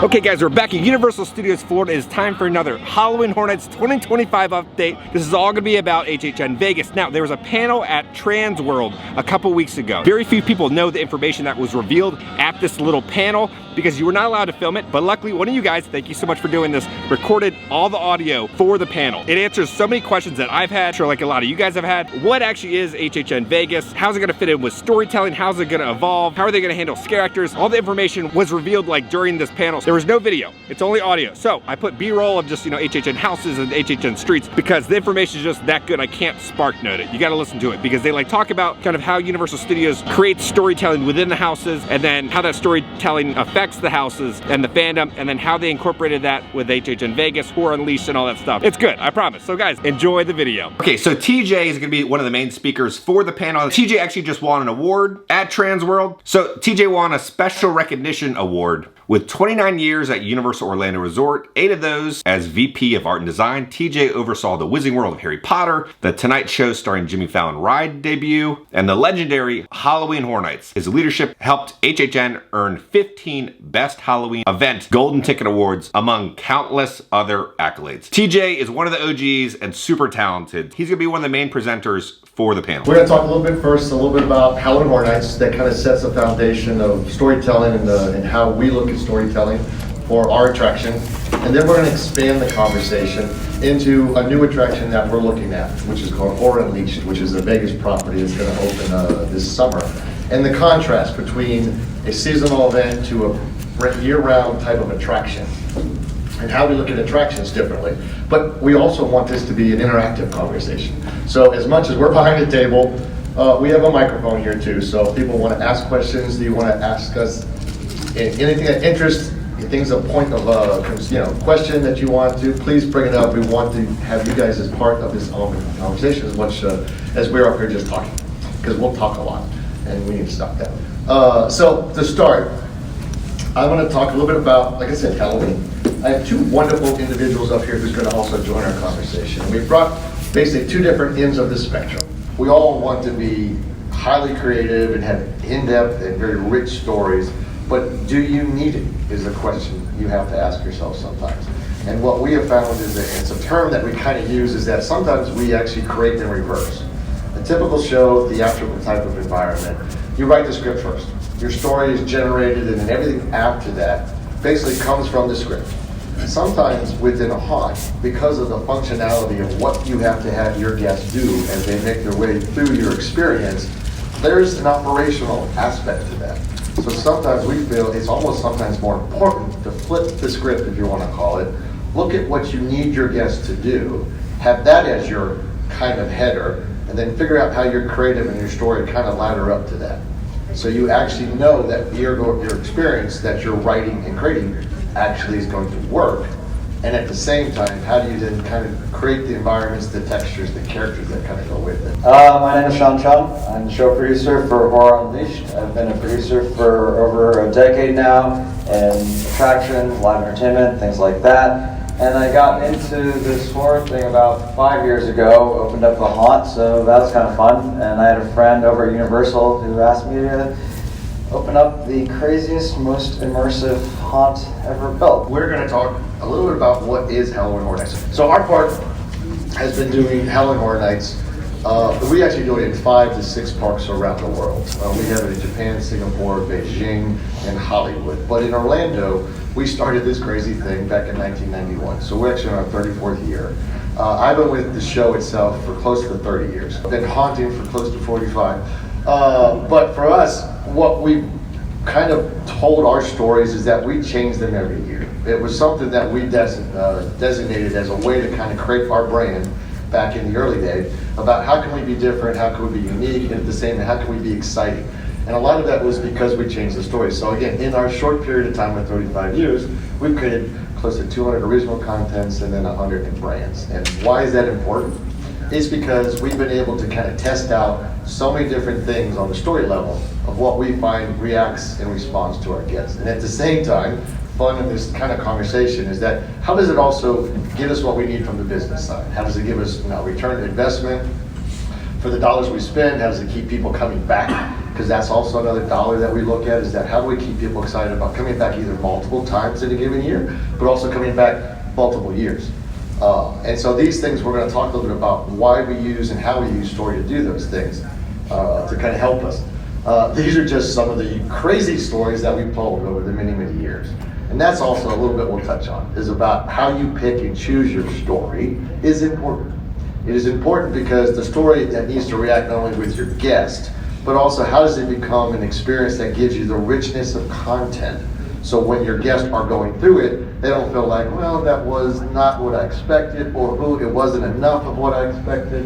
Okay guys, we're back at Universal Studios Florida. It's time for another Halloween Horror Nights 2025 update. This is all gonna be about HHN Vegas. Now, there was a panel at Transworld a couple weeks ago. Very few people know the information that was revealed at this little panel because you were not allowed to film it, but luckily one of you guys, thank you so much for doing this, recorded all the audio for the panel. It answers so many questions that I've had, sure like a lot of you guys have had. What actually is HHN Vegas? How's it gonna fit in with storytelling? How's it gonna evolve? How are they gonna handle scare actors? All the information was revealed like during this panel. There was no video, it's only audio. So I put B-roll of just, HHN houses and HHN streets because the information is just that good. I can't spark note it. You gotta listen to it because they talk about kind of how Universal Studios creates storytelling within the houses and then how that storytelling affects the houses and the fandom and then how they incorporated that with HHN Vegas, Horror Unleashed and all that stuff. It's good, I promise. So guys, enjoy the video. Okay, so TJ is gonna be one of the main speakers for the panel. TJ actually just won an award at Transworld. So TJ won a special recognition award with 29 years at Universal Orlando Resort, 8 of those as VP of Art and Design. TJ oversaw the Wizarding World of Harry Potter, the Tonight Show starring Jimmy Fallon ride debut, and the legendary Halloween Horror Nights. His leadership helped HHN earn 15 Best Halloween Event Golden Ticket Awards, among countless other accolades. TJ is one of the OGs and super talented. He's gonna be one of the main presenters for the panel. We're gonna talk a little bit first, a little bit about Halloween Horror Nights. That kind of sets the foundation of storytelling and how we look at storytelling for our attraction. And then we're gonna expand the conversation into a new attraction that we're looking at, which is called Horror Unleashed, which is a Vegas property that's gonna open this summer. And the contrast between a seasonal event to a year-round type of attraction and how we look at attractions differently. But we also want this to be an interactive conversation. So as much as we're behind the table, we have a microphone here too. So if people want to ask questions, do you want to ask us anything that interests, things of point of question that you want to, please bring it up. We want to have you guys as part of this conversation as much as we're up here just talking, because we'll talk a lot and we need to stop that. So to start, I want to talk a little bit about, like I said, Halloween. I have two wonderful individuals up here who's going to also join our conversation. We brought basically two different ends of the spectrum. We all want to be highly creative and have in-depth and very rich stories, but do you need it is a question you have to ask yourself sometimes. And what we have found is that it's a term that we kind of use is that sometimes we actually create in reverse. A typical show, theatrical type of environment, you write the script first. Your story is generated and then everything after that basically comes from the script. Sometimes within a haunt, because of the functionality of what you have to have your guests do as they make their way through your experience, there's an operational aspect to that. So sometimes we feel it's almost sometimes more important to flip the script, if you want to call it, look at what you need your guests to do, have that as your kind of header, and then figure out how your creative and your story kind of ladder up to that. So you actually know that your experience that you're writing and creating actually is going to work. And at the same time, how do you then kind of create the environments, the textures, the characters that kind of go with it? My name is Sean Chung. I'm the show producer for Horror Unleashed. I've been a producer for over a decade now in attractions, live entertainment, things like that. And I got into this horror thing about 5 years ago, opened up a haunt, so that was kind of fun. And I had a friend over at Universal who asked me to open up the craziest, most immersive haunt ever built. We're going to talk a little bit about what is Halloween Horror Nights. So our part has been doing Halloween Horror Nights. We actually do it in 5 to 6 parks around the world. We have it in Japan, Singapore, Beijing, and Hollywood. But in Orlando, we started this crazy thing back in 1991. So we're actually in our 34th year. I've been with the show itself for close to 30 years. I've been haunting for close to 45. But for us, what we kind of told our stories is that we change them every year. It was something that we designated as a way to kind of create our brand back in the early days about how can we be different, how can we be unique, and at the same time, how can we be exciting. And a lot of that was because we changed the story. So again, in our short period of time of 35 years, we've created close to 200 original contents and then 100 brands. And why is that important? It's because we've been able to kind of test out so many different things on the story level of what we find reacts in response to our guests. And at the same time, fun in this kind of conversation is that how does it also give us what we need from the business side? How does it give us return on investment for the dollars we spend? How does it keep people coming back? because that's also another dollar that we look at, is that how do we keep people excited about coming back either multiple times in a given year, but also coming back multiple years. And so these things, we're going to talk a little bit about why we use and how we use story to do those things, to kind of help us. These are just some of the crazy stories that we've told over the many, many years. And that's also a little bit we'll touch on, is about how you pick and choose your story is important. It is important because the story that needs to react not only with your guest, but also how does it become an experience that gives you the richness of content. So when your guests are going through it, they don't feel like, well, that was not what I expected, or oh, it wasn't enough of what I expected.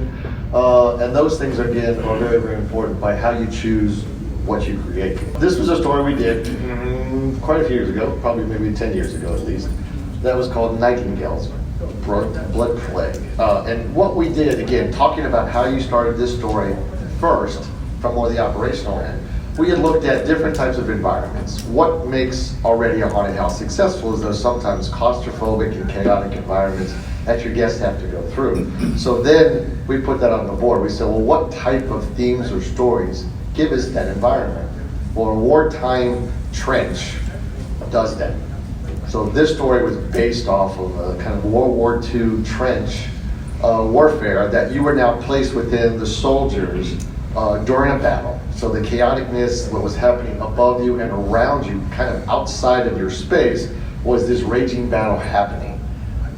And those things, again, are very, very important by how you choose what you create. This was a story we did quite a few years ago, probably maybe 10 years ago at least. That was called Nightingale's Blood Plague. And what we did, again, talking about how you started this story first from more the operational end, we had looked at different types of environments. What makes already a haunted house successful is those sometimes claustrophobic and chaotic environments that your guests have to go through. So then we put that on the board. We said, well, what type of themes or stories give us that environment? Well, a wartime trench does that. So this story was based off of a kind of World War II trench warfare that you were now placed within the soldiers during a battle. So the chaoticness, what was happening above you and around you, kind of outside of your space, was this raging battle happening.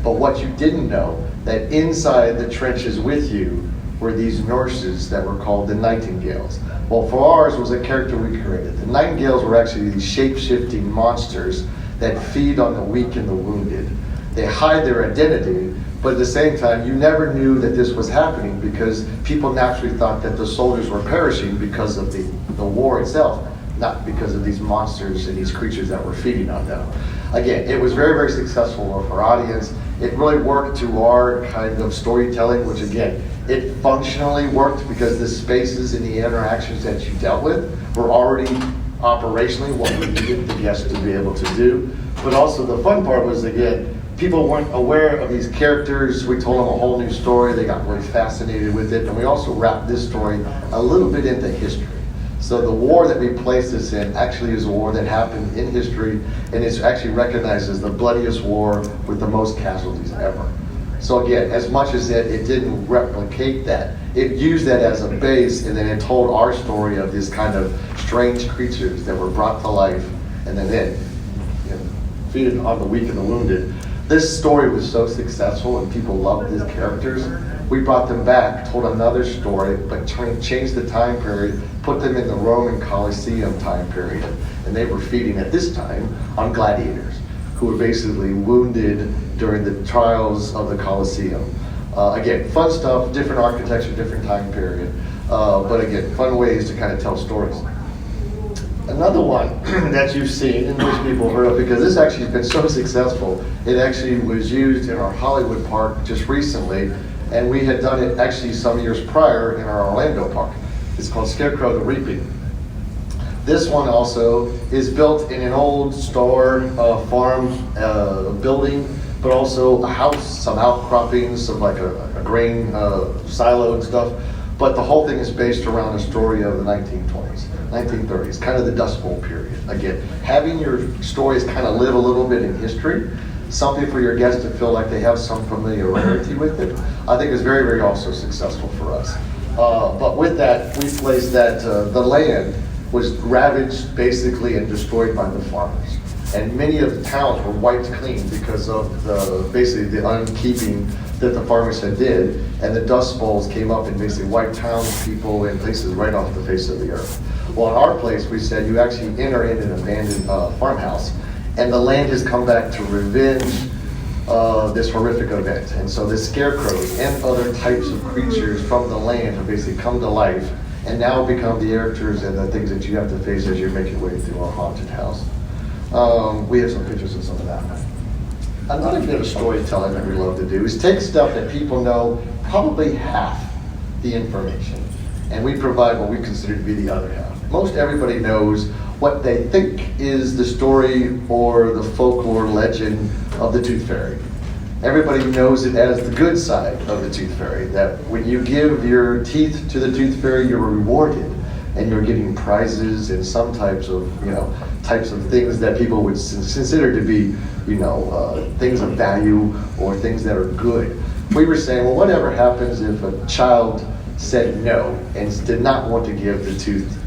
But what you didn't know, that inside the trenches with you were these nurses that were called the Nightingales. Well, for ours was a character we created. The Nightingales were actually these shape-shifting monsters that feed on the weak and the wounded. They hide their identity, but at the same time, you never knew that this was happening because people naturally thought that the soldiers were perishing because of the war itself, not because of these monsters and these creatures that were feeding on them. Again, it was very, very successful for our audience. It really worked to our kind of storytelling, which again, it functionally worked because the spaces and the interactions that you dealt with were already operationally what we needed the guests to be able to do. But also the fun part was, again, people weren't aware of these characters. We told them a whole new story. They got really fascinated with it. And we also wrapped this story a little bit into history. So the war that we placed this in actually is a war that happened in history, and it's actually recognized as the bloodiest war with the most casualties ever. So again, as much as it didn't replicate that, it used that as a base, and then it told our story of these kind of strange creatures that were brought to life, and then feeding on the weak and the wounded. This story was so successful and people loved these characters, we brought them back, told another story, but changed the time period, put them in the Roman Colosseum time period, and they were feeding at this time on gladiators who were basically wounded during the trials of the Colosseum. Again, fun stuff, different architecture, different time period, but again, fun ways to kind of tell stories. Another one that you've seen and which people heard of, because this actually has been so successful, it actually was used in our Hollywood park just recently, and we had done it actually some years prior in our Orlando park. It's called Scarecrow the Reaping. This one also is built in an old store, farm building, but also a house, some outcroppings, some like a grain silo and stuff. But the whole thing is based around a story of the 1920s, 1930s, kind of the Dust Bowl period. Again, having your stories kind of live a little bit in history, something for your guests to feel like they have some familiarity with it, I think is very, very also successful for us. But with that, we placed that the land was ravaged basically and destroyed by the farmers. And many of the towns were wiped clean because of basically the unkeeping that the farmers had did, and the Dust Bowls came up and basically wiped towns, people, and places right off the face of the earth. Well, in our place, we said you actually enter in an abandoned farmhouse, and the land has come back to revenge this horrific event. And so the scarecrows and other types of creatures from the land have basically come to life and now become the characters and the things that you have to face as you make your way through our haunted house. We have some pictures of some of that. Another bit of storytelling that we love to do is take stuff that people know probably half the information, and we provide what we consider to be the other half. Most everybody knows what they think is the story or the folklore legend of the Tooth Fairy. Everybody knows it as the good side of the Tooth Fairy, that when you give your teeth to the Tooth Fairy, you're rewarded and you're getting prizes and some types of things that people would consider to be things of value or things that are good. We were saying, well, whatever happens if a child said no and did not want to give the teeth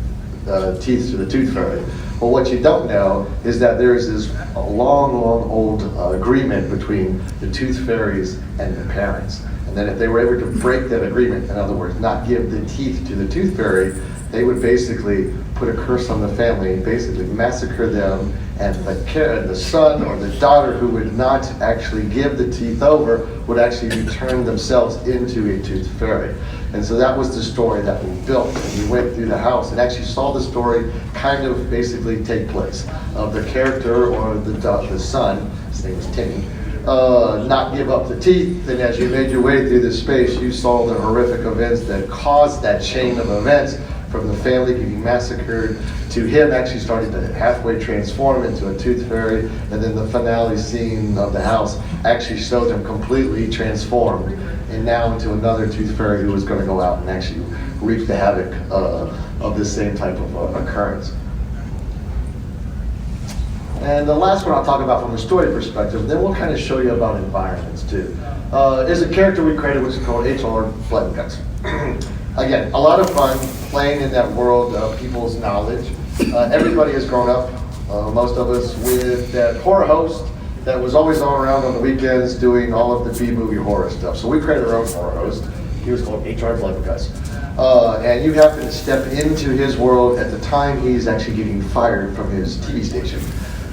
to the tooth fairy? Well, what you don't know is that there is this long old agreement between the tooth fairies and the parents. And then if they were able to break that agreement, in other words, not give the teeth to the tooth fairy, they would basically put a curse on the family and basically massacre them, and the son or the daughter who would not actually give the teeth over would actually turn themselves into a tooth fairy. And so that was the story that we built. And we went through the house and actually saw the story kind of basically take place of the character or the son, his name was Timmy, not give up the teeth. And as you made your way through this space, you saw the horrific events that caused that chain of events, from the family getting massacred to him actually starting to halfway transform into a tooth fairy, and then the finale scene of the house actually showed him completely transformed and now into another tooth fairy who was going to go out and actually wreak the havoc of this same type of occurrence. And the last one I'll talk about from a story perspective, then we'll kind of show you about environments too. Is a character we created which is called HHN Vegas. Again, a lot of fun playing in that world of people's knowledge. Everybody has grown up, most of us, with that horror host that was always all around on the weekends doing all of the B-movie horror stuff. So we created our own horror host. He was called HHN Vegas. And you happen to step into his world at the time he's actually getting fired from his TV station.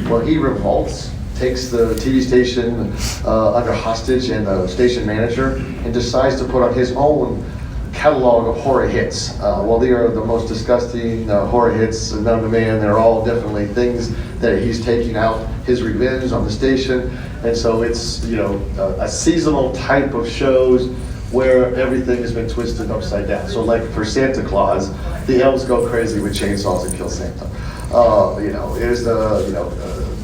Well, he revolts, takes the TV station under hostage and the station manager, and decides to put on his own catalog of horror hits. Well, they are the most disgusting horror hits known to man. They're all definitely things that he's taking out his revenge on the station. And so it's a seasonal type of shows where everything has been twisted upside down. So like for Santa Claus, the elves go crazy with chainsaws and kill Santa.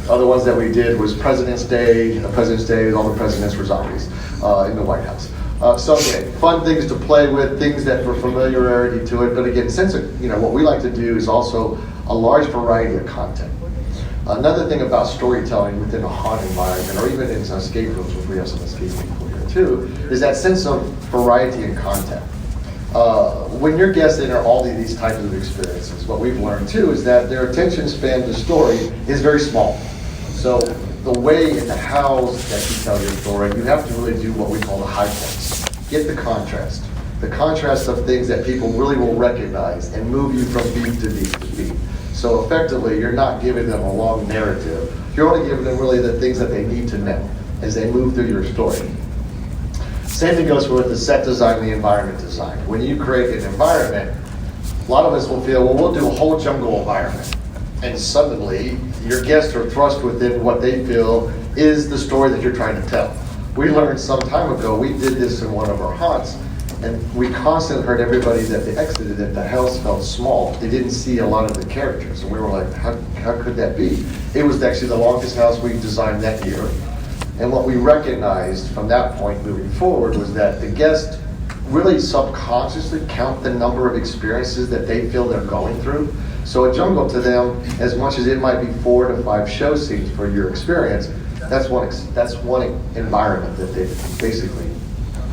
Other ones that we did was President's Day. President's Day, all the presidents were zombies in the White House. So again, fun things to play with, things that were familiarity to it. But again, since what we like to do is also a large variety of content. Another thing about storytelling within a haunted environment, or even in escape rooms, which we have some escape people here too, is that sense of variety and content. When your guests enter all of these types of experiences, what we've learned too is that their attention span to story is very small. So the way and the hows that you tell your story, you have to really do what we call the high points. Get the contrast of things that people really will recognize and move you from beat to beat to beat. So effectively, you're not giving them a long narrative. You're only giving them really the things that they need to know as they move through your story. Same thing goes with the set design and the environment design. When you create an environment, a lot of us will feel, well, we'll do a whole jungle environment. And suddenly, your guests are thrust within what they feel is the story that you're trying to tell. We learned some time ago, we did this in one of our haunts, and we constantly heard everybody that they exited that the house felt small. They didn't see a lot of the characters. And we were like, how could that be? It was actually the longest house we designed that year. And what we recognized from that point moving forward was that the guests really subconsciously count the number of experiences that they feel they're going through. So a jungle to them, as much as it might be 4 to 5 show scenes for your experience, that's one environment that they've basically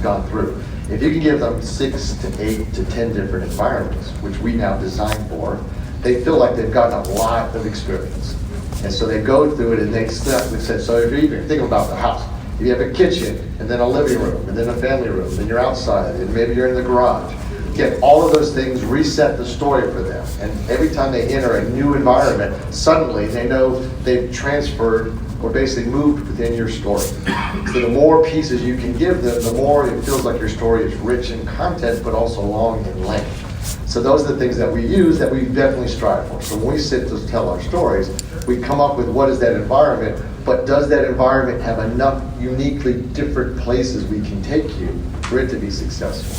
gone through. If you can give them 6 to 8 to 10 different environments, which we now design for, they feel like they've gotten a lot of experience. And so they go through it and they step and say, so if you're even thinking about the house, if you have a kitchen and then a living room and then a family room, then you're outside and maybe you're in the garage. Again, all of those things reset the story for them. And every time they enter a new environment, suddenly they know they've transferred or basically moved within your story. So the more pieces you can give them, the more it feels like your story is rich in content, but also long in length. So those are the things that we use that we definitely strive for. So when we sit to tell our stories, we come up with what is that environment, but does that environment have enough uniquely different places we can take you for it to be successful?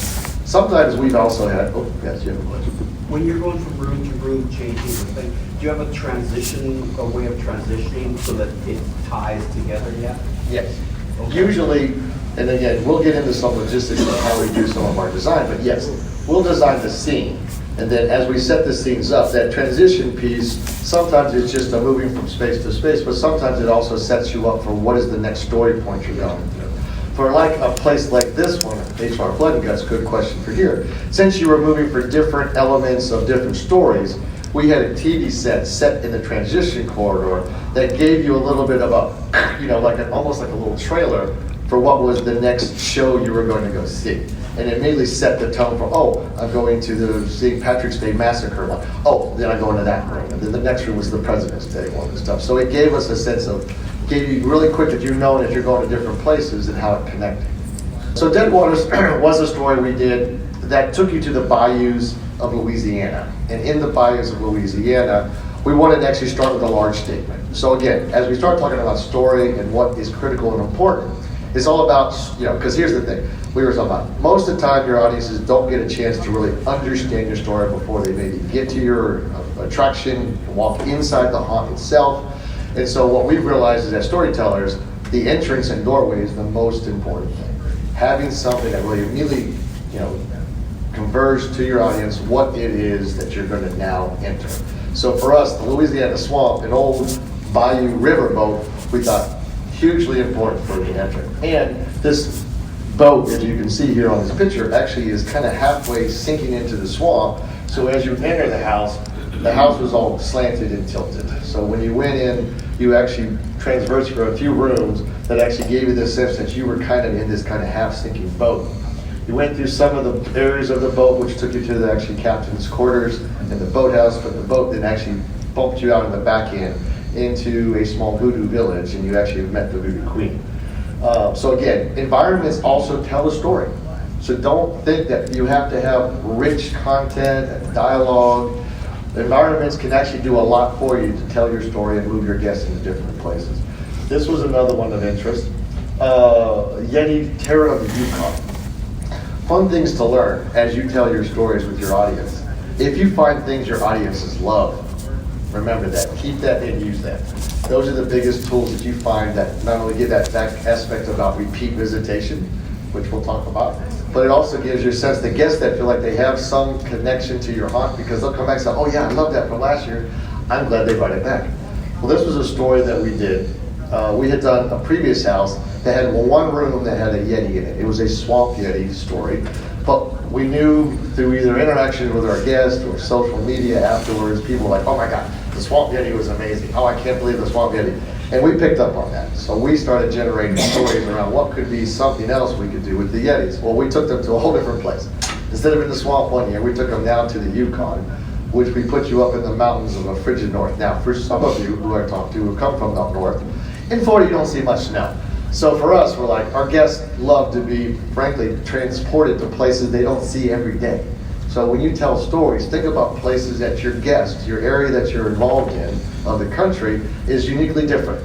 Sometimes we've also had, oh yes, you have a question. When you're going from room to room, changing the thing, do you have a way of transitioning so that it ties together yet? Yes. Usually, and again, we'll get into some logistics of how we do some of our design, but yes, we'll design the scene. And then as we set the scenes up, that transition piece, sometimes it's just a moving from space to space, but sometimes it also sets you up for what is the next story point you're going through. For like a place like this one, HR Blood and Guts, good question for here. Since you were moving for different elements of different stories, we had a TV set in the transition corridor that gave you a little bit of a, like almost like a little trailer for what was the next show you were going to go see. And it immediately set the tone for, oh, I'm going to the St. Patrick's Day Massacre one. Oh, then I go into that room. And then the next room was the President's Day one and stuff. So it gave us a sense of, gave you really quick that you know that you're going to different places and how it connected. So Dead Waters was a story we did that took you to the bayous of Louisiana. And in the bayous of Louisiana, we wanted to actually start with a large statement. So again, as we start talking about story and what is critical and important, it's all about, because here's the thing, we were talking about, most of the time your audiences don't get a chance to really understand your story before they maybe get to your attraction, walk inside the haunt itself. And so what we've realized is as storytellers, the entrance and doorway is the most important thing. Having something that really immediately, converge to your audience what it is that you're going to now enter. So for us, the Louisiana Swamp, an old bayou riverboat, we thought hugely important for the entrance. And this boat, as you can see here on this picture, actually is kind of halfway sinking into the swamp. So as you enter the house was all slanted and tilted. So when you went in, you actually transversed for a few rooms that actually gave you the sense that you were kind of in this kind of half-sinking boat. You went through some of the areas of the boat, which took you to the actually captain's quarters and the boathouse, but the boat then actually bumped you out in the back end into a small voodoo village, and you actually met the voodoo queen. So again, environments also tell a story. So don't think that you have to have rich content and dialogue. Environments can actually do a lot for you to tell your story and move your guests into different places. This was another one of interest. Yeti Terror of the Yukon. Fun things to learn as you tell your stories with your audience. If you find things your audiences love, remember that. Keep that and use that. Those are the biggest tools that you find that not only give that aspect about repeat visitation, which we'll talk about, but it also gives you a sense the guests that feel like they have some connection to your haunt because they'll come back and say, oh yeah, I love that from last year. I'm glad they brought it back. Well, this was a story that we did. We had done a previous house that had one room that had a Yeti in it. It was a swamp Yeti story, but we knew through either interaction with our guests or social media afterwards, people were like, oh my God, the swamp Yeti was amazing. Oh, I can't believe the swamp Yeti. And we picked up on that. So we started generating stories around what could be something else we could do with the Yetis. Well, we took them to a whole different place. Instead of in the swamp one year, we took them down to the Yukon, which we put you up in the mountains of a frigid north. Now, for some of you who I talked to who come from up north, in Florida you don't see much snow. So for us, we're like, our guests love to be, frankly, transported to places they don't see every day. So when you tell stories, think about places that your guests, your area that you're involved in of the country is uniquely different.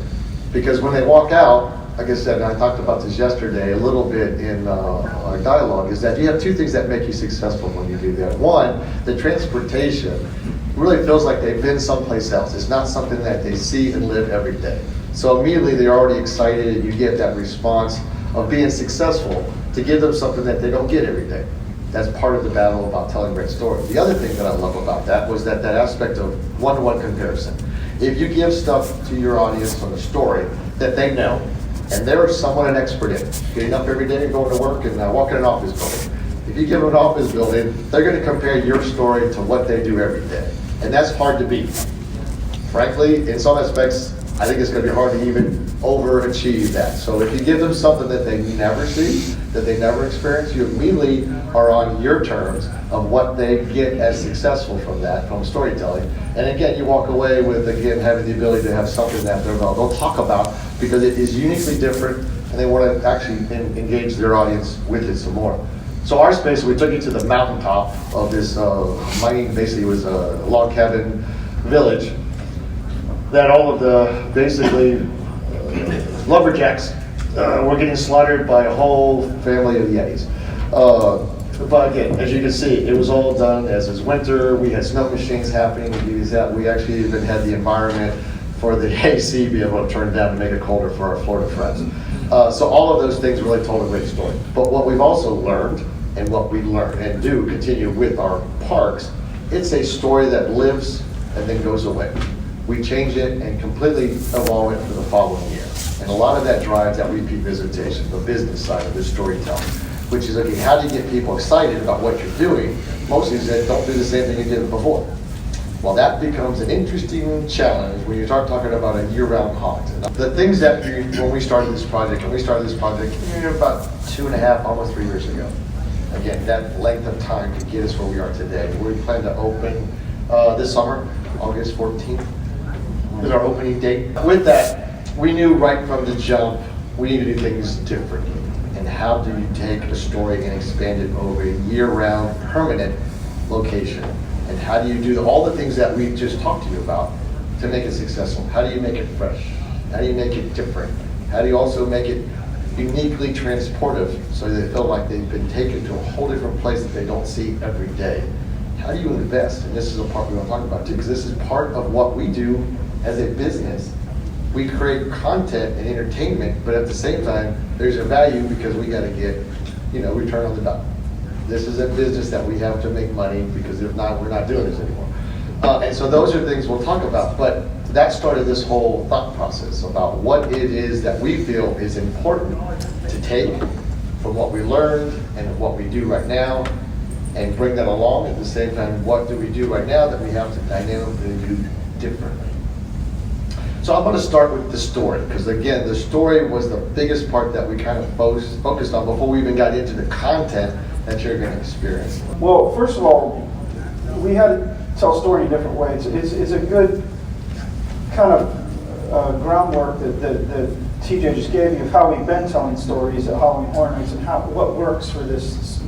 Because when they walk out, like I said, and I talked about this yesterday a little bit in our dialogue, is that you have two things that make you successful when you do that. One, the transportation really feels like they've been someplace else. It's not something that they see and live every day. So immediately they're already excited and you get that response of being successful to give them something that they don't get every day. That's part of the battle about telling great stories. The other thing that I love about that was that aspect of one-to-one comparison. If you give stuff to your audience on a story that they know, and they're somewhat an expert in, getting up every day and going to work and walking an office building. If you give them an office building, they're going to compare your story to what they do every day. And that's hard to beat. Frankly, in some aspects, I think it's going to be hard to even overachieve that. So if you give them something that they never see, that they never experience, you immediately are on your terms of what they get as successful from that, from storytelling. And again, you walk away with, again, having the ability to have something that they'll talk about because it is uniquely different and they want to actually engage their audience with it some more. So our space, we took you to the mountaintop of this mining, basically it was a log cabin village that all of the, basically, lumberjacks were getting slaughtered by a whole family of Yetis. But again, as you can see, it was all done as it's winter. We had snow machines happening. We actually even had the environment for the AC be able to turn down and make it colder for our Florida friends. So all of those things really told a great story. But what we've also learned, and what we learn and do continue with our parks, it's a story that lives and then goes away. We change it and completely evolve it for the following year. And a lot of that drives that repeat visitation, the business side of the storytelling, which is, okay, how do you get people excited about what you're doing? Mostly they don't do the same thing you did before. Well, that becomes an interesting challenge when you start talking about a year-round haunt. The things that when we started this project, about 2.5, almost 3 years ago. Again, that length of time to get us where we are today. We plan to open this summer, August 14th is our opening date. With that, we knew right from the jump we need to do things differently. And how do you take a story and expand it over a year-round permanent location? And how do you do all the things that we just talked to you about to make it successful? How do you make it fresh? How do you make it different? How do you also make it uniquely transportive so they feel like they've been taken to a whole different place that they don't see every day? How do you invest? And this is a part we want to talk about too, because this is part of what we do as a business. We create content and entertainment, but at the same time, there's a value because we got to get, return on the dollar. This is a business that we have to make money, because if not, we're not doing this anymore. And so those are things we'll talk about. But that started this whole thought process about what it is that we feel is important to take from what we learned and what we do right now, and bring that along. At the same time, what do we do right now that we have to dynamically do differently? So I'm going to start with the story, because again, the story was the biggest part that we kind of focused on before we even got into the content that you're going to experience. Well, first of all, we had to tell a story in different ways. It's a good kind of groundwork that TJ just gave you of how we've been telling stories at Halloween Horror Nights and what works for this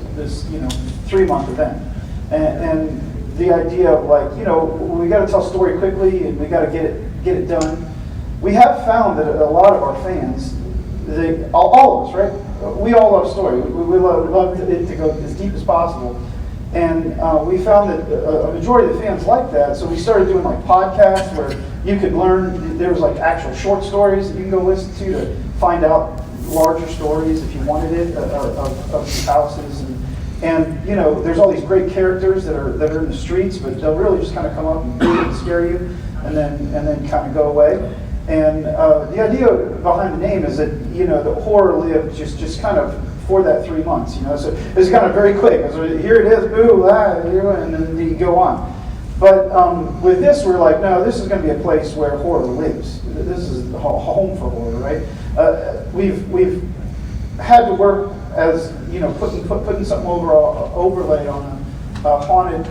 3-month event. And the idea of we got to tell a story quickly and we got to get it done. We have found that a lot of our fans, all of us, right? We all love story. We love it to go as deep as possible. And we found that a majority of the fans like that, so we started doing podcasts where you could learn. There was actual short stories that you can go listen to find out larger stories if you wanted it of these houses. And there's all these great characters that are in the streets, but they'll really just kind of come up and scare you, and then kind of go away. And the idea behind the name is that the horror lived just kind of for that 3 months. So it's kind of very quick. So here it is, boo, and then you go on. But with this, we're like, no, this is going to be a place where horror lives. This is a home for horror, right? We've had to work as putting something overlay on a haunted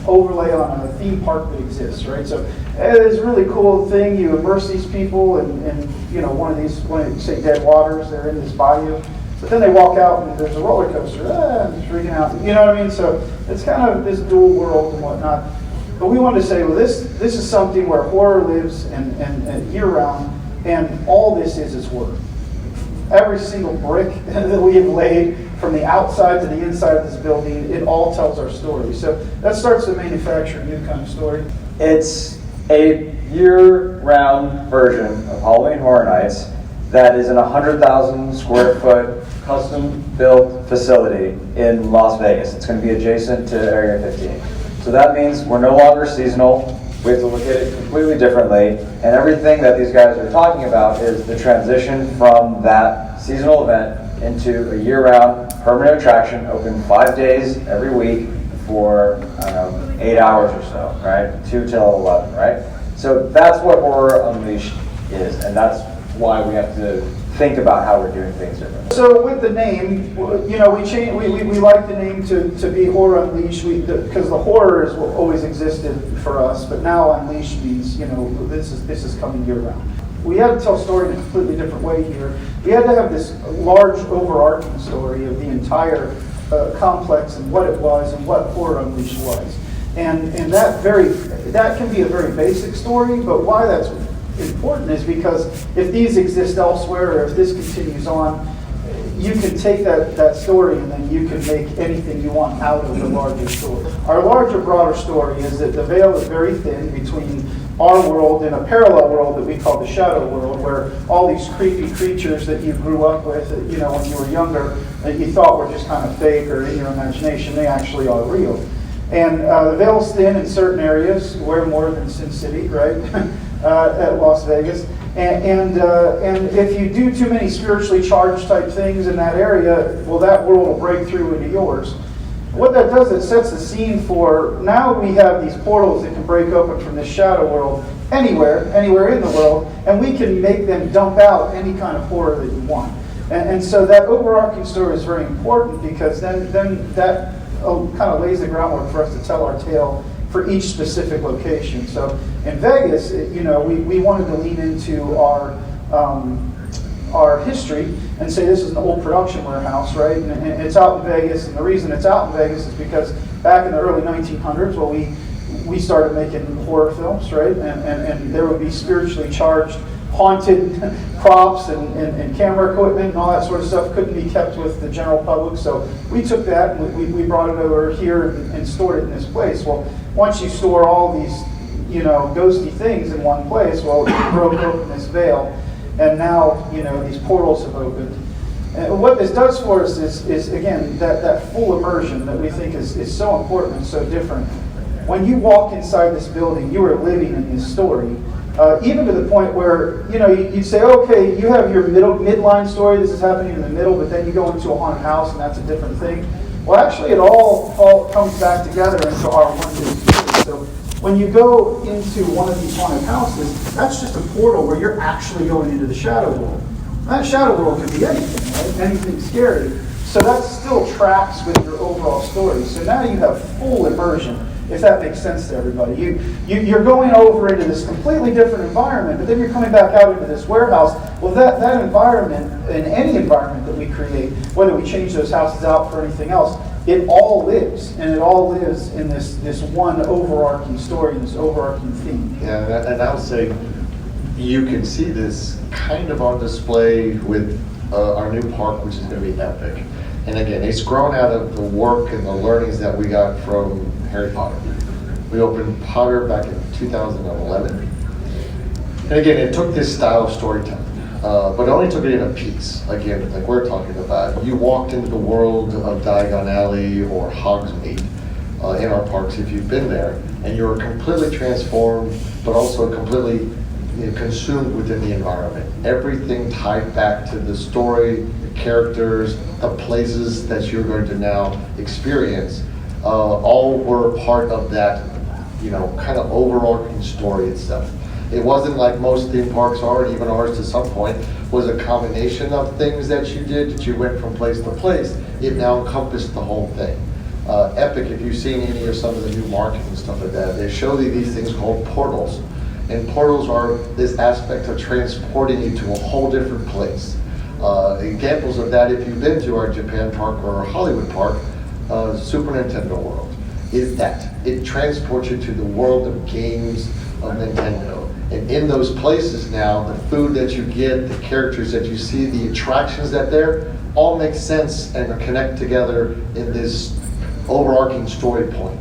overlay on a theme park that exists, right? So it's a really cool thing. You immerse these people in one of these, say, dead waters. They're in this bayou, but then they walk out and there's a roller coaster. And freaking out. You know what I mean? So it's kind of this dual world and whatnot. But we wanted to say, well, this is something where horror lives and year round, and all this is horror. Every single brick that we have laid from the outside to the inside of this building, it all tells our story. So that starts to manufacture a new kind of story. It's a year-round version of Halloween Horror Nights that is in a 100,000 square foot custom-built facility in Las Vegas. It's going to be adjacent to Area 15. So that means we're no longer seasonal. We have to look at it completely differently. And everything that these guys are talking about is the transition from that seasonal event into a year-round permanent attraction, open 5 days every week for, 8 hours or so, right? 2 till 11, right? So that's what Horror Unleashed is, and that's why we have to think about how we're doing things differently. So with the name, we like the name to be Horror Unleashed, because the horror is what always existed for us, but now Unleashed means, this is coming year-round. We had to tell a story in a completely different way here. We had to have this large overarching story of the entire complex and what it was and what Horror Unleashed was. And that can be a very basic story, but why that's important is because if these exist elsewhere, or if this continues on, you can take that story and then you can make anything you want out of the larger story. Our larger, broader story is that the veil is very thin between our world in a parallel world that we call the shadow world, where all these creepy creatures that you grew up with, you know, when you were younger, that you thought were just kind of fake or in your imagination, they actually are real. And the veil's thin in certain areas, where more than Sin City, right, at Las Vegas. And if you do too many spiritually charged type things in that area, well, that world will break through into yours. What that does, it sets the scene for, now we have these portals that can break open from this shadow world anywhere in the world, and we can make them dump out any kind of horror that you want. And so that overarching story is very important, because then that kind of lays the groundwork for us to tell our tale for each specific location. So in Vegas, you know, we wanted to lean into our history and say this is an old production warehouse, right? And it's out in Vegas, and the reason it's out in Vegas is because back in the early 1900s, well, we started making horror films, right? And there would be spiritually charged, haunted props and camera equipment and all that sort of stuff couldn't be kept with the general public. So we took that and we brought it over here and stored it in this place. Well, once you store all these, you know, ghosty things in one place, well, it broke open this veil. And now, you know, these portals have opened. And what this does for us is again, that full immersion that we think is so important and so different. When you walk inside this building, you are living in this story. Even to the point where, you know, you'd say, okay, you have your midline story, this is happening in the middle, but then you go into a haunted house and that's a different thing. Well, actually, it all comes back together into our one big story. So when you go into one of these haunted houses, that's just a portal where you're actually going into the shadow world. That shadow world can be anything, right? Anything scary. So that still tracks with your overall story. So now you have full immersion, if that makes sense to everybody. You're going over into this completely different environment, but then you're coming back out into this warehouse. Well, that environment, in any environment that we create, whether we change those houses out for anything else, it all lives, and it all lives in this one overarching story, this overarching theme. Yeah, and I'll say you can see this kind of on display with our new park, which is going to be epic. And again, it's grown out of the work and the learnings that we got from Harry Potter. We opened Potter back in 2011. And again, it took this style of storytelling, but only took it in a piece. Again, like we're talking about, you walked into the world of Diagon Alley or Hogsmeade in our parks if you've been there, and you're completely transformed, but also completely consumed within the environment. Everything tied back to the story, the characters, the places that you're going to now experience, all were part of that, you know, kind of overarching story itself. It wasn't like most theme parks are, and even ours to some point, was a combination of things that you did, that you went from place to place. It now encompassed the whole thing. Epic, if you've seen any of some of the new marketing and stuff like that, they show you these things called portals. And portals are this aspect of transporting you to a whole different place. Examples of that, if you've been to our Japan park or our Hollywood park, Super Nintendo World, is that. It transports you to the world of games of Nintendo. And in those places now, the food that you get, the characters that you see, the attractions that there, all make sense and connect together in this overarching story point.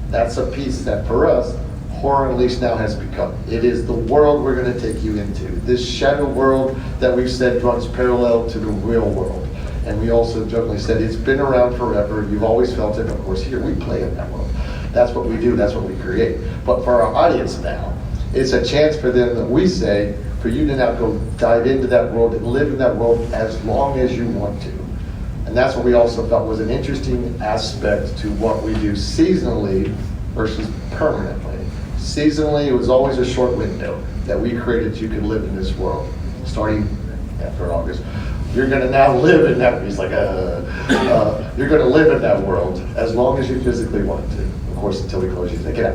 That's a piece that for us, Horror Unleashed now has become. It is the world we're going to take you into. This shadow world that we've said runs parallel to the real world. And we also jokingly said it's been around forever. You've always felt it. Of course, here we play in that world. That's what we do. That's what we create. But for our audience now, it's a chance for them that we say, for you to now go dive into that world and live in that world as long as you want to. And that's what we also felt was an interesting aspect to what we do seasonally versus permanently. Seasonally, it was always a short window that we created so you could live in this world. Starting after August, you're going to now live in that. He's like, you're going to live in that world as long as you physically want to. Of course, until we close you, take it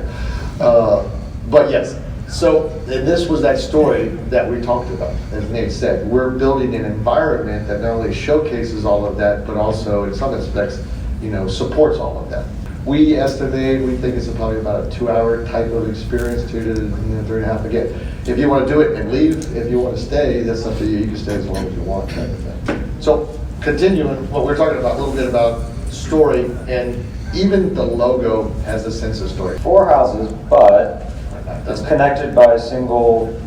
out. But yes, so and this was that story that we talked about. As Nate said, we're building an environment that not only showcases all of that, but also in some aspects, you know, supports all of that. We estimate, we think it's probably about a 2-hour type of experience, 2 to 3.5. Again, if you want to do it and leave, if you want to stay, that's up to you. You can stay as long as you want, type of thing. So, continuing what we're talking about, a little bit about story, and even the logo has a sense of story. 4 houses, but It's connected by a single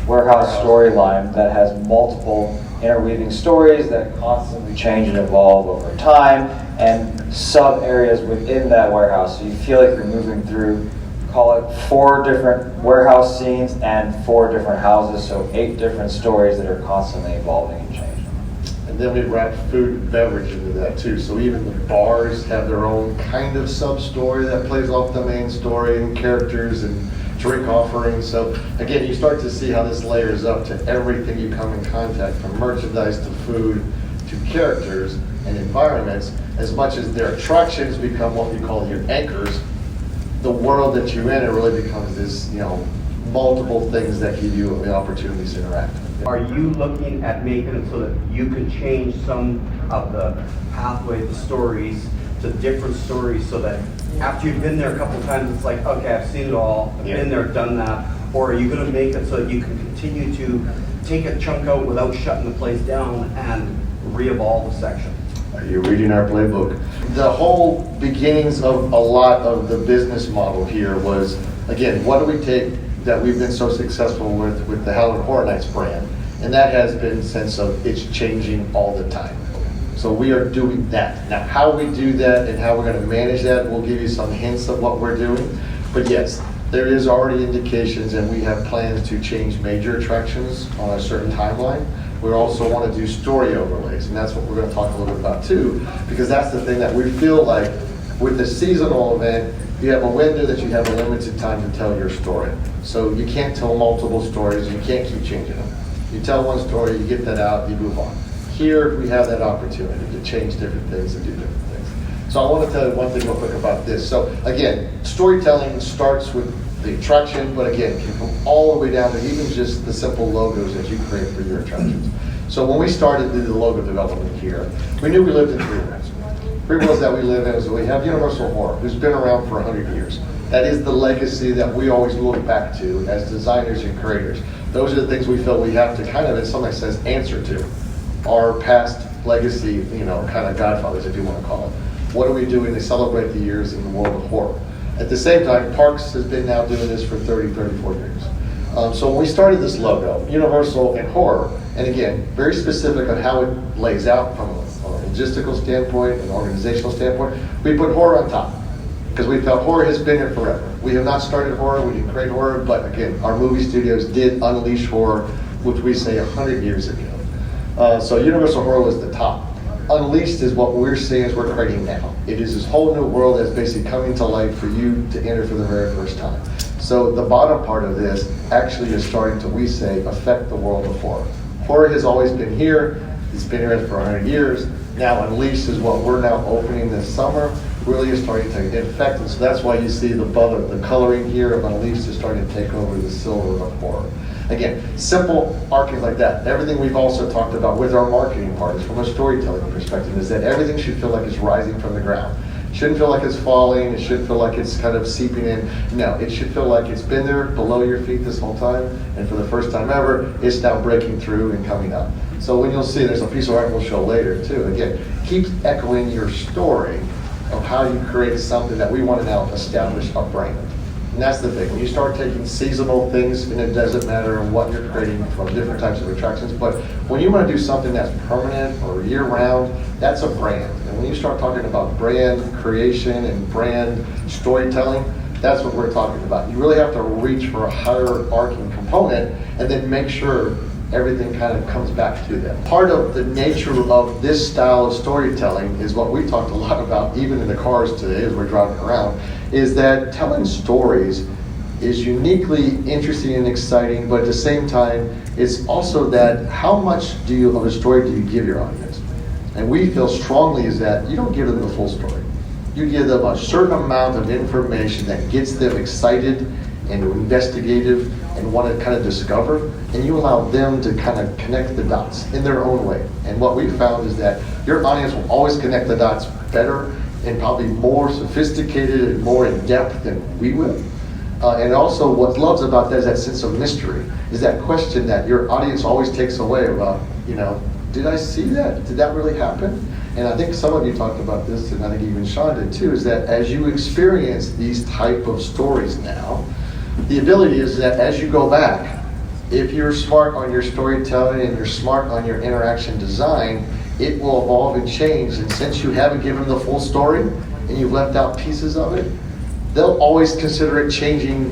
warehouse storyline that has multiple interweaving stories that constantly change and evolve over time, and sub areas within that warehouse. So you feel like you're moving through, call it 4 different warehouse scenes and 4 different houses, so 8 different stories that are constantly evolving and changing. And then we wrap food and beverage into that too. So even the bars have their own kind of sub-story that plays off the main story, and characters and drink offerings. So again, you start to see how this layers up to everything you come in contact, from merchandise to food to characters and environments. As much as their attractions become what we call your anchors, the world that you're in, it really becomes this, multiple things that give you the opportunities to interact. Are you looking at making it so that you can change some of the pathway, the stories, to different stories, so that after you've been there a couple times, it's like, okay, I've seen it all, I've been there, done that? Or are you going to make it so that you can continue to take a chunk out without shutting the place down and re-evolve a section? You're reading our playbook. The whole beginnings of a lot of the business model here was, again, what do we take that we've been so successful with the Halloween Horror Nights brand? And that has been a sense of it's changing all the time. So we are doing that. Now, how we do that and how we're going to manage that, we'll give you some hints of what we're doing. But yes, there is already indications, and we have plans to change major attractions on a certain timeline. We also want to do story overlays, and that's what we're going to talk a little bit about too, because that's the thing that we feel like with the seasonal event, you have a window that you have a limited time to tell your story. So you can't tell multiple stories, you can't keep changing them. You tell one story, you get that out, you move on. Here, we have that opportunity to change different things and do different things. So I want to tell you one thing real quick about this. So again, storytelling starts with the attraction, but again, can come all the way down to even just the simple logos that you create for your attractions. So when we started the logo development here, we knew we lived in 3 worlds. 3 worlds that we live in is we have Universal Horror, who's been around for 100 years. That is the legacy that we always look back to as designers and creators. Those are the things we feel we have to kind of, in some sense, answer to. Our past legacy, kind of godfathers, if you want to call it. What are we doing to celebrate the years in the world of horror? At the same time, Parks has been now doing this for 34 years. So when we started this logo, Universal and Horror, and again, very specific on how it lays out from a logistical standpoint, an organizational standpoint, we put horror on top. Because we felt horror has been here forever. We have not started horror, we didn't create horror, but again, our movie studios did unleash horror, which we say 100 years ago. So Universal Horror was the top. Unleashed is what we're seeing as we're creating now. It is this whole new world that's basically coming to life for you to enter for the very first time. So the bottom part of this actually is starting to, we say, affect the world of horror. Horror has always been here. It's been here for 100 years. Now Unleashed is what we're now opening this summer. Really is starting to infect it. So that's why you see the coloring here of Unleashed is starting to take over the silver of horror. Again, simple arcing like that. Everything we've also talked about with our marketing partners from a storytelling perspective is that everything should feel like it's rising from the ground. It shouldn't feel like it's falling. It shouldn't feel like it's kind of seeping in. No, it should feel like it's been there below your feet this whole time, and for the first time ever, it's now breaking through and coming up. So when you'll see, there's a piece of art we'll show later too. Again, keeps echoing your story of how you create something that we want to now establish a brand. And that's the thing. When you start taking seasonal things, and it doesn't matter what you're creating from different types of attractions, but when you want to do something that's permanent or year-round, that's a brand. And when you start talking about brand creation and brand storytelling, that's what we're talking about. You really have to reach for a higher arcing component and then make sure everything kind of comes back to them. Part of the nature of this style of storytelling is what we talked a lot about, even in the cars today as we're driving around, is that telling stories is uniquely interesting and exciting, but at the same time, it's also that how much of a story do you give your audience? And we feel strongly is that you don't give them the full story. You give them a certain amount of information that gets them excited and investigative and want to kind of discover, and you allow them to kind of connect the dots in their own way. And what we found is that your audience will always connect the dots better and probably more sophisticated and more in depth than we will. And also what loves about that is that sense of mystery, is that question that your audience always takes away about, did I see that? Did that really happen? And I think some of you talked about this, and I think even Sean did too, is that as you experience these type of stories now, The ability is that as you go back, if you're smart on your storytelling and you're smart on your interaction design, it will evolve and change. And since you haven't given the full story and you've left out pieces of it, they'll always consider it changing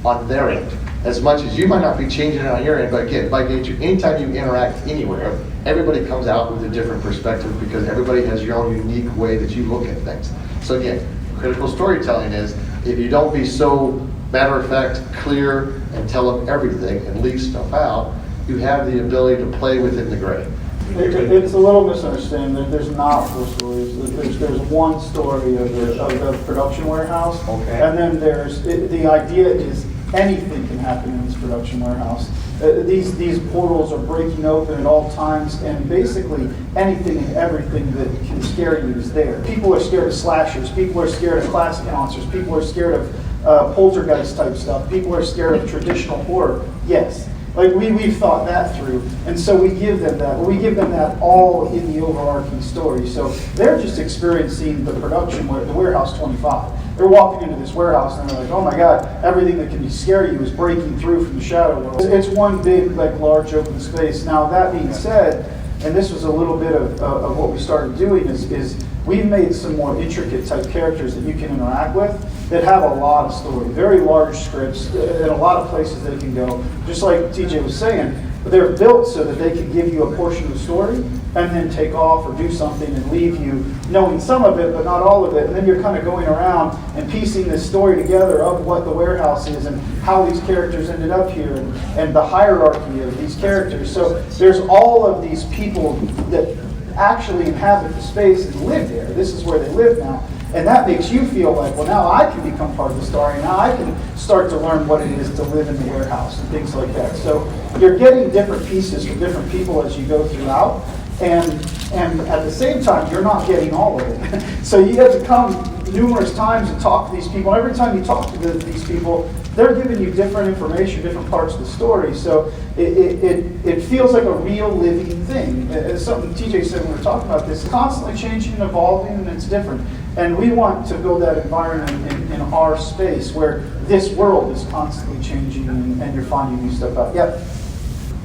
on their end. As much as you might not be changing it on your end, but again, by nature, anytime you interact anywhere, everybody comes out with a different perspective because everybody has your own unique way that you look at things. So again, critical storytelling is, if you don't be so matter of fact, clear, and tell them everything and leave stuff out, you have the ability to play within the gray. It's a little misunderstanding. There's not four stories. There's one story of the production warehouse, Okay. and then the idea is anything can happen in this production warehouse. These portals are breaking open at all times, and basically anything and everything that can scare you is there. People are scared of slashers. People are scared of classic monsters. People are scared of poltergeist type stuff. People are scared of traditional horror. Yes. Like we've thought that through, and so we give them that. We give them that all in the overarching story. So they're just experiencing the production, the warehouse 25. They're walking into this warehouse and they're like, oh my God, everything that can be scary you is breaking through from the shadow world. It's one big, like, large open space. Now that being said, and this was a little bit of what we started doing is we've made some more intricate type characters that you can interact with that have a lot of story, very large scripts, and a lot of places they can go. Just like TJ was saying, they're built so that they can give you a portion of the story and then take off or do something and leave you knowing some of it, but not all of it. And then you're kind of going around and piecing this story together of what the warehouse is and how these characters ended up here and the hierarchy of these characters. So there's all of these people that actually inhabit the space and live there. This is where they live now. And that makes you feel like, well, now I can become part of the story. Now I can start to learn what it is to live in the warehouse and things like that. So you're getting different pieces from different people as you go throughout. And at the same time, you're not getting all of it. So you have to come numerous times and talk to these people. And every time you talk to these people, they're giving you different information, different parts of the story. So it feels like a real living thing. It's something TJ said when we were talking about this, constantly changing and evolving, and it's different. And we want to build that environment in our space where this world is constantly changing and you're finding new stuff out. Yep.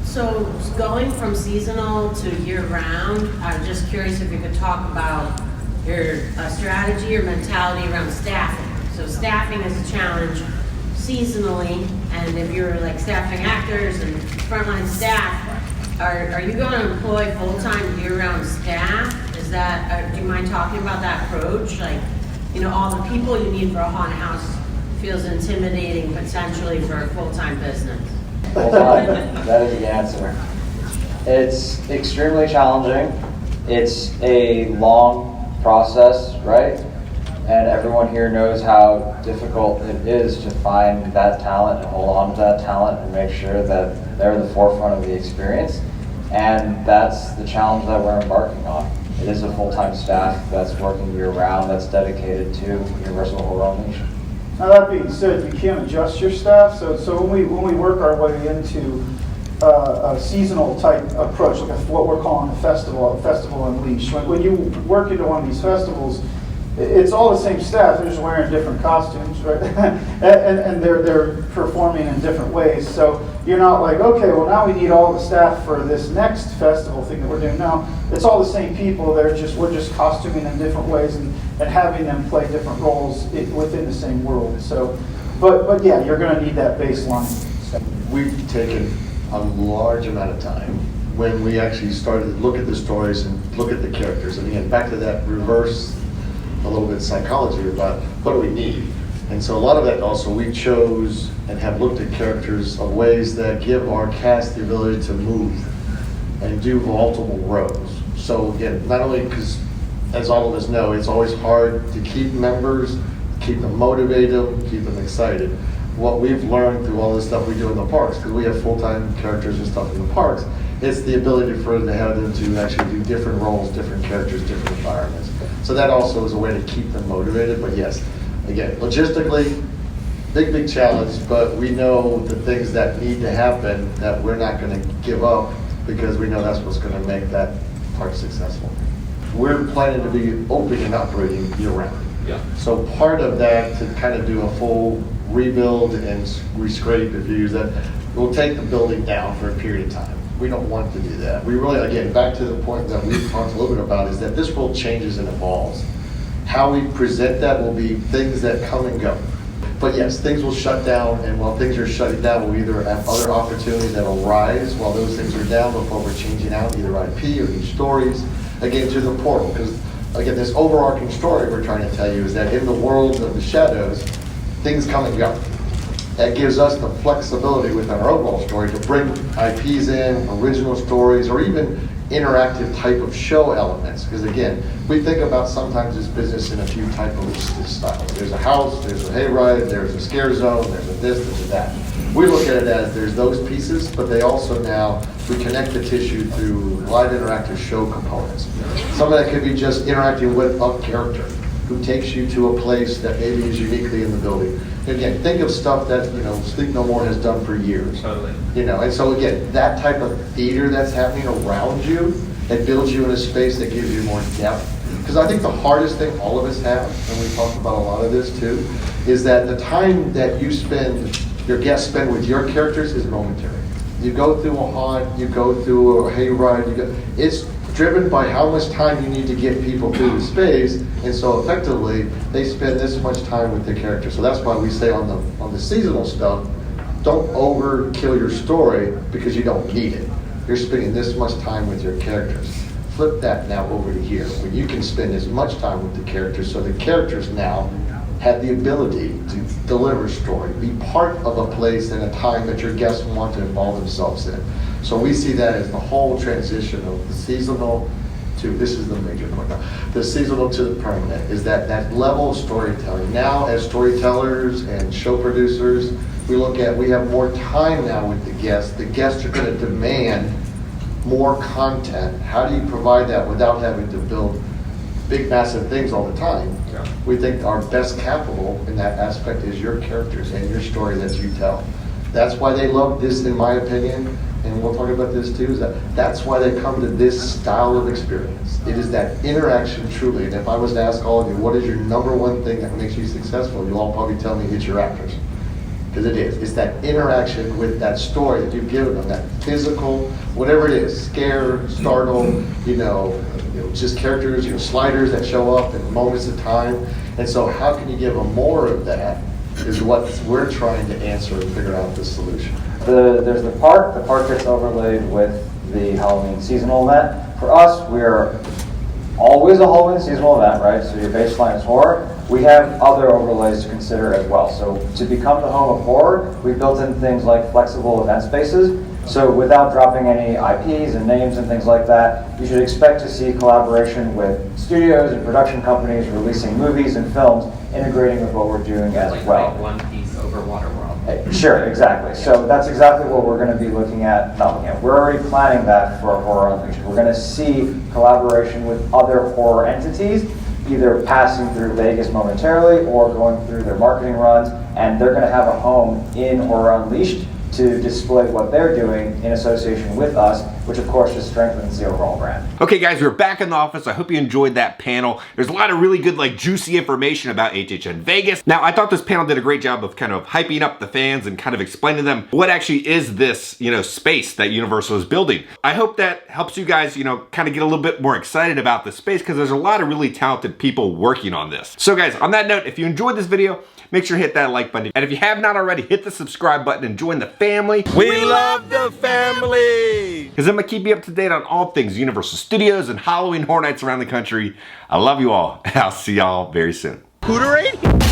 So going from seasonal to year-round, I'm just curious if you could talk about your strategy or mentality around staffing. So staffing is a challenge seasonally, and if you're like staffing actors and frontline staff, are you going to employ full-time year-round staff? Is that, do you mind talking about that approach? Like, all the people you need for a haunted house feels intimidating potentially for a full-time business. That is the answer. It's extremely challenging. It's a long process, right? And everyone here knows how difficult it is to find that talent and hold on to that talent and make sure that they're the forefront of the experience. And that's the challenge that we're embarking on. It is a full-time staff that's working year-round, that's dedicated to Universal Horror Unleashed. Now that being said, you can't adjust your staff. So when we work our way into a seasonal type approach, like what we're calling a festival Unleashed. When you work into one of these festivals, it's all the same staff. They're just wearing different costumes, right? and they're performing in different ways. So you're not like, okay, well now we need all the staff for this next festival thing that we're doing. No, it's all the same people. We're just costuming in different ways and having them play different roles within the same world. So, but yeah, you're going to need that baseline. We've taken a large amount of time when we actually started to look at the stories and look at the characters. And again, back to that reverse a little bit psychology about what do we need. And so a lot of that also we chose and have looked at characters of ways that give our cast the ability to move and do multiple roles. So again, not only because, as all of us know, it's always hard to keep members, keep them motivated, keep them excited. What we've learned through all this stuff we do in the parks, because we have full-time characters and stuff in the parks, it's the ability for them to have them to actually do different roles, different characters, different environments. So that also is a way to keep them motivated. But yes, again, logistically, big challenge, but we know the things that need to happen that we're not going to give up because we know that's what's going to make that park successful. We're planning to be open and operating year-round. Yeah. So part of that, to kind of do a full rebuild and rescrape, if you use that, we'll take the building down for a period of time. We don't want to do that. We really, again, back to the point that we've talked a little bit about, is that this world changes and evolves. How we present that will be things that come and go. But yes, things will shut down, and while things are shutting down, we'll either have other opportunities that will rise while those things are down before we're changing out either IP or new stories, again, to the portal. Because, again, this overarching story we're trying to tell you is that in the world of the shadows, things come and go. That gives us the flexibility within our overall story to bring IPs in, original stories, or even interactive type of show elements. Because again, we think about sometimes this business in a few type of styles. There's a house, there's a hayride, there's a scare zone, there's a this, there's a that. We look at it as there's those pieces, but they also now, we connect the tissue through live interactive show components. Some of that could be just interacting with a character who takes you to a place that maybe is uniquely in the building. Again, think of stuff that, Sleep No More has done for years. Totally. And so again, that type of theater that's happening around you, that builds you in a space that gives you more depth. Because I think the hardest thing all of us have, and we talked about a lot of this too, is that the time that your guests spend with your characters is momentary. You go through a haunt, you go through a hayride, it's driven by how much time you need to get people through the space, and so effectively they spend this much time with the character. So that's why we say on the seasonal stuff, don't overkill your story because you don't need it. You're spending this much time with your characters. Flip that now over to here, where you can spend as much time with the characters, so the characters now have the ability to deliver story, be part of a place and a time that your guests want to involve themselves in. So we see that as the whole transition of the seasonal to, this is the major point now, the seasonal to the permanent, is that level of storytelling. Now as storytellers and show producers, we have more time now with the guests. The guests are going to demand more content. How do you provide that without having to build big, massive things all the time? Yeah. We think our best capital in that aspect is your characters and your story that you tell. That's why they love this, in my opinion, and we'll talk about this too, is that's why they come to this style of experience. It is that interaction truly, and if I was to ask all of you, what is your number one thing that makes you successful, you'll all probably tell me it's your actors. Because it is. It's that interaction with that story that you've given them, that physical, whatever it is, scare, startle, just characters, sliders that show up in moments of time. And so how can you give them more of that is what we're trying to answer and figure out the solution. There's the park. The park gets overlaid with the Halloween seasonal event. For us, we're always a Halloween seasonal event, right? So your baseline is horror. We have other overlays to consider as well. So to become the home of horror, we built in things like flexible event spaces. So without dropping any IPs and names and things like that, you should expect to see collaboration with studios and production companies releasing movies and films, integrating with what we're doing as well. Like One Piece over Waterworld. Sure, exactly. So that's exactly what we're going to be looking at. We're already planning that for Horror Unleashed. We're going to see collaboration with other horror entities, either passing through Vegas momentarily or going through their marketing runs, and they're going to have a home in Horror Unleashed to display what they're doing in association with us, which of course just strengthens the overall brand. Okay guys, we're back in the office. I hope you enjoyed that panel. There's a lot of really good, juicy information about HHN Vegas. Now, I thought this panel did a great job of kind of hyping up the fans and kind of explaining to them what actually is this, space that Universal is building. I hope that helps you guys, kind of get a little bit more excited about the space, because there's a lot of really talented people working on this. So guys, on that note, if you enjoyed this video, make sure to hit that like button. And if you have not already, hit the subscribe button and join the family. We love the family! Because I'm going to keep you up to date on all things Universal Studios and Halloween Horror Nights around the country. I love you all, and I'll see y'all very soon. Hooterade?